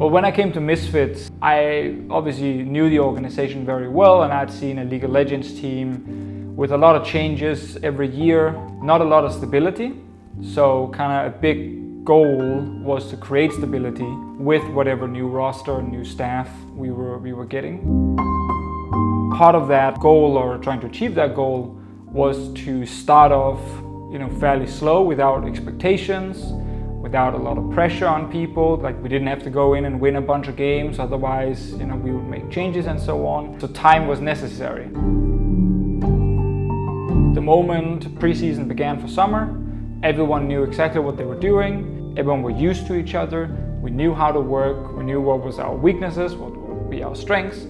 Well, when I came to Misfits, I obviously knew the organization very well, and I'd seen a League of Legends team with a lot of changes every year, not a lot of stability. So kind of a big goal was to create stability with whatever new roster and new staff we were getting. Part of that goal, or trying to achieve that goal, was to start off, fairly slow, without expectations, without a lot of pressure on people. Like, we didn't have to go in and win a bunch of games, otherwise, we would make changes and so on. So time was necessary. The moment preseason began for summer, everyone knew exactly what they were doing. Everyone were used to each other. We knew how to work. We knew what was our weaknesses, what would be our strengths,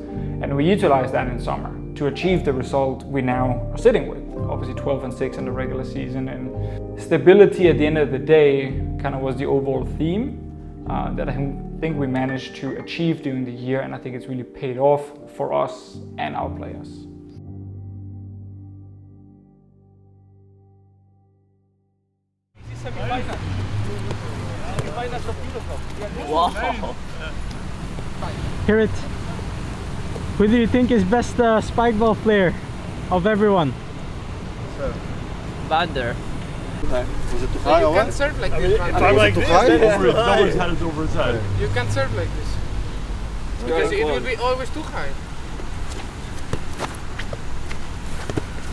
and we utilized that in summer to achieve the result we now are sitting with. Obviously 12-6 in the regular season, and stability at the end of the day kind of was the overall theme that I think we managed to achieve during the year, and I think it's really paid off for us and our players. Wow. Hirit, who do you think is best Spikeball player of everyone? Vander. Was it too high? You can serve like this. If I'm like this, then no one's had it over his head. You can serve like this. Because it will be always too high.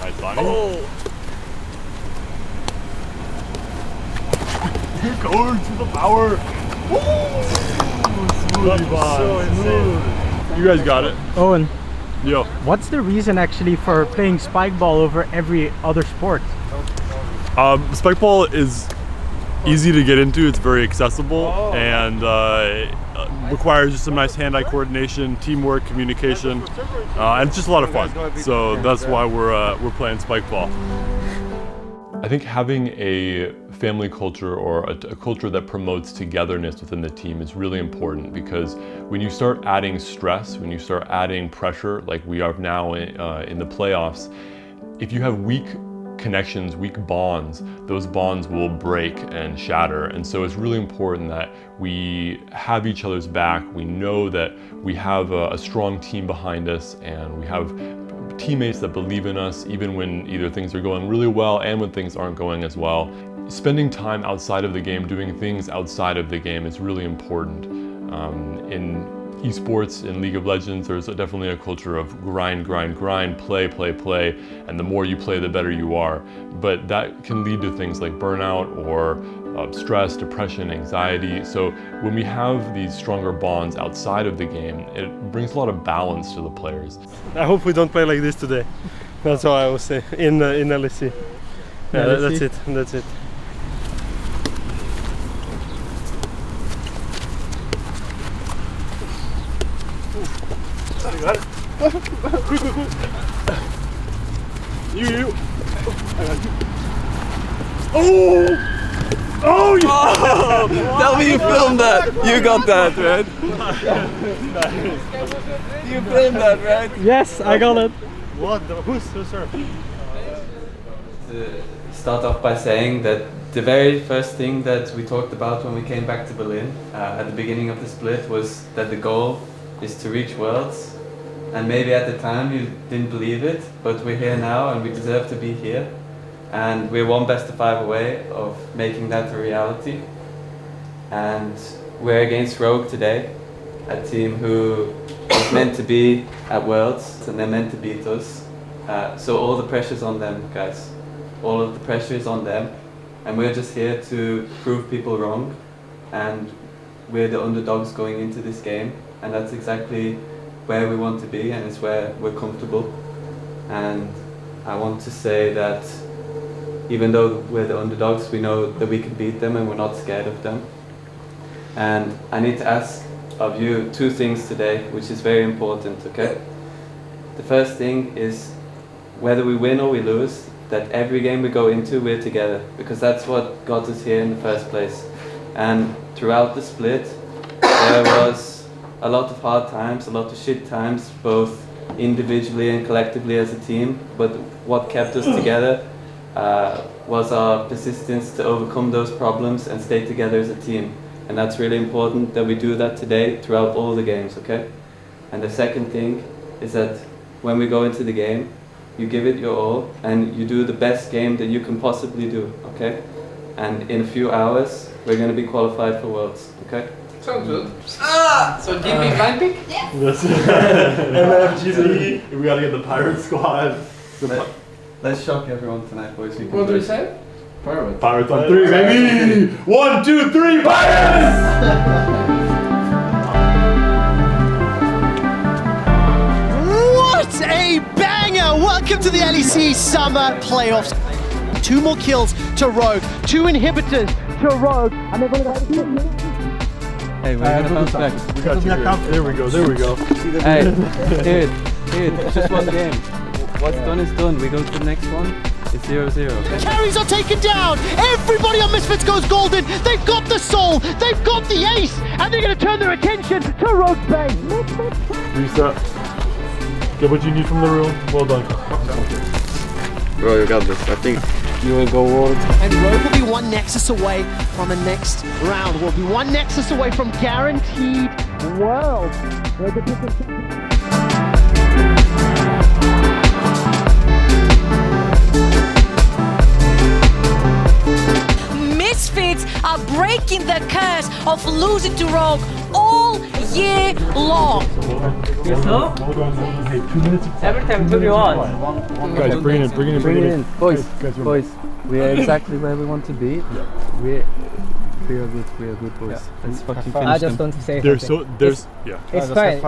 Nice Bonnie. Oh! You're going to the power. Smoothie bomb. So insane. You guys got it. Owen, Yo. what's the reason actually for playing Spikeball over every other sport? Spikeball is easy to get into. It's very accessible and requires just some nice hand-eye coordination, teamwork, communication, and it's just a lot of fun. So that's why we're playing Spikeball. I think having a family culture, or a culture that promotes togetherness within the team, is really important, because when you start adding stress, when you start adding pressure like we are now in the playoffs, if you have weak connections, weak bonds, those bonds will break and shatter. And so it's really important that we have each other's back. We know that we have a strong team behind us, and we have teammates that believe in us, even when either things are going really well and when things aren't going as well. Spending time outside of the game, doing things outside of the game, is really important. In esports, in League of Legends, there's definitely a culture of grind, play, and the more you play, the better you are. But that can lead to things like burnout or stress, depression, anxiety. So when we have these stronger bonds outside of the game, it brings a lot of balance to the players. I hope we don't play like this today. That's all I will say in LEC. Yeah, that's it. That's it. You got it. Quick. You. I got you. Oh! Oh! Tell me you filmed that! You got that, right? You filmed that, right? Yes, I got it. What? Who's sir? To start off by saying that the very first thing that we talked about when we came back to Berlin at the beginning of the split was that the goal is to reach Worlds. And maybe at the time you didn't believe it, but we're here now and we deserve to be here. And we're one best of 5 away of making that a reality. And we're against Rogue today, a team who is meant to be at Worlds, and they're meant to beat us. So all the pressure's on them, guys. All of the pressure is on them. And we're just here to prove people wrong. And we're the underdogs going into this game. And that's exactly where we want to be, and it's where we're comfortable. And I want to say that even though we're the underdogs, we know that we can beat them and we're not scared of them. And I need to ask of you 2 things today, which is very important, okay? The first thing is, whether we win or we lose, that every game we go into, we're together, because that's what got us here in the first place. And throughout the split, there was a lot of hard times, a lot of shit times, both individually and collectively as a team, but what kept us together was our persistence to overcome those problems and stay together as a team. And that's really important that we do that today throughout all the games, okay? And the second thing is that when we go into the game, you give it your all and you do the best game that you can possibly do, okay? And in a few hours, we're going to be qualified for Worlds, okay? Sounds good. So DP blind pick? Yes. MFGZ. We gotta get the pirate squad. Let's shock everyone tonight, boys. What do we say? Pirates. Pirates on 3, baby! 1, 2, 3, pirates! What a banger! Welcome to the LEC Summer Playoffs. 2 more kills to Rogue, 2 inhibitors to Rogue, and they're going to Hey, we're gonna bounce back. We got you. There we go, there we go. Hey, dude, it's just one game. What's done is done. We go to the next one. It's 0-0. Carries are taken down. Everybody on Misfits goes golden. They've got the soul. They've got the ace. And they're going to turn their attention to Rogue Bay. Reset. Get what you need from the room. Well done. Bro, you got this. I think you will go Worlds. And Rogue will be 1 Nexus away from the next round. Will be 1 Nexus away from guaranteed World. Misfits are breaking the curse of losing to Rogue all year long. Hey, 2 minutes. Every time, 2 1. Guys, bring it in. Boys, we are exactly where we want to be. We are good boys. Let's fucking finish I just want to say There's something. yeah. It's fine.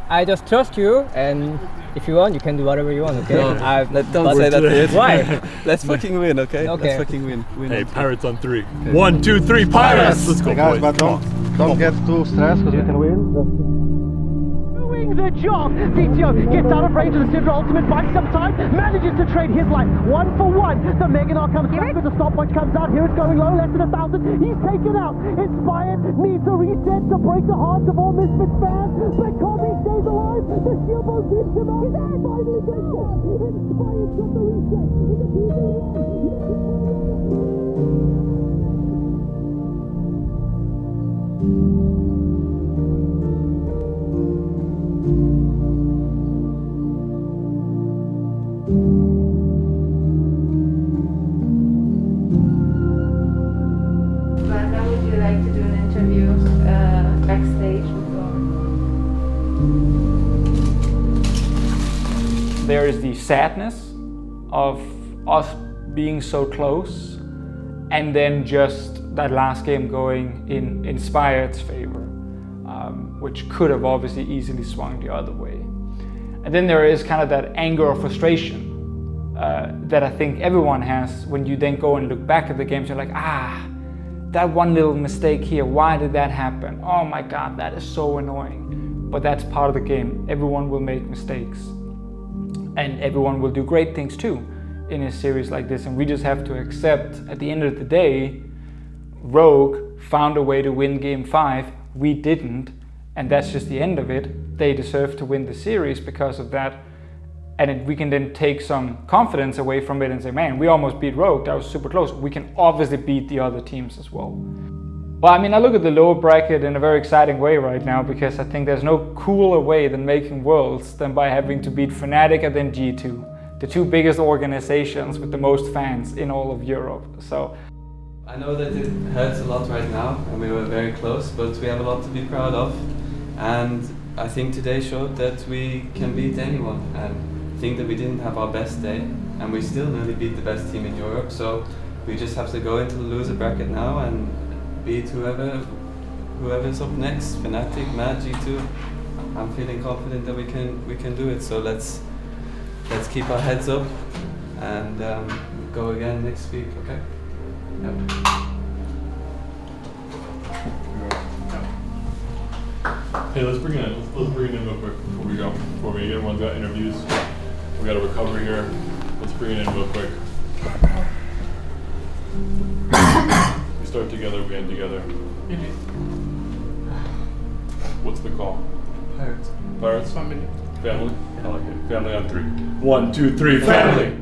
I just trust you, and if you want, you can do whatever you want, okay? No, don't say that to it. Why? Let's fucking win, okay? Okay. Let's fucking win. Hey, pirates on 3. 1, 2, 3, pirates! Let's go, Hey guys, boys. but don't get too stressed because we can win. Doing the job. Vetheo gets out of range of the Sidra ultimate by some time, manages to trade his life 1 for 1. The Meganar comes back with the stopwatch comes out. Here it's going low, less than 1,000. He's taken out. Inspired needs a reset to break the hearts of all Misfits fans. But Kobbe stays alive. The shield boat keeps him out. Finally gets it. Inspired got the reset. Vander, would you like to do an interview backstage? There is the sadness of us being so close, and then just that last game going in Inspired's favor, which could have obviously easily swung the other way. And then there is kind of that anger or frustration that I think everyone has when you then go and look back at the games. You're like, that one little mistake here, why did that happen? Oh my God, that is so annoying. But that's part of the game. Everyone will make mistakes. And everyone will do great things too in a series like this. And we just have to accept, at the end of the day, Rogue found a way to win Game 5. We didn't. And that's just the end of it. They deserve to win the series because of that. And we can then take some confidence away from it and say, man, we almost beat Rogue. That was super close. We can obviously beat the other teams as well. Well, I mean, I look at the lower bracket in a very exciting way right now because I think there's no cooler way than making Worlds than by having to beat Fnatic and then G2, the 2 biggest organizations with the most fans in all of Europe. So I know that it hurts a lot right now and we were very close, but we have a lot to be proud of. And I think today showed that we can beat anyone. And I think that we didn't have our best day and we still nearly beat the best team in Europe. So we just have to go into the loser bracket now and beat whoever's up next. Fnatic, Mad, G2. I'm feeling confident that we can do it. So let's keep our heads up and go again next week. Okay. Yep. Hey, let's bring it in real quick before we go. Before we everyone's got interviews. We got a recovery here. Let's bring it in real quick. We start together, we end together. What's the call? Pirates. Pirates? Family. I like it. Family on 3. 1, 2, 3, family!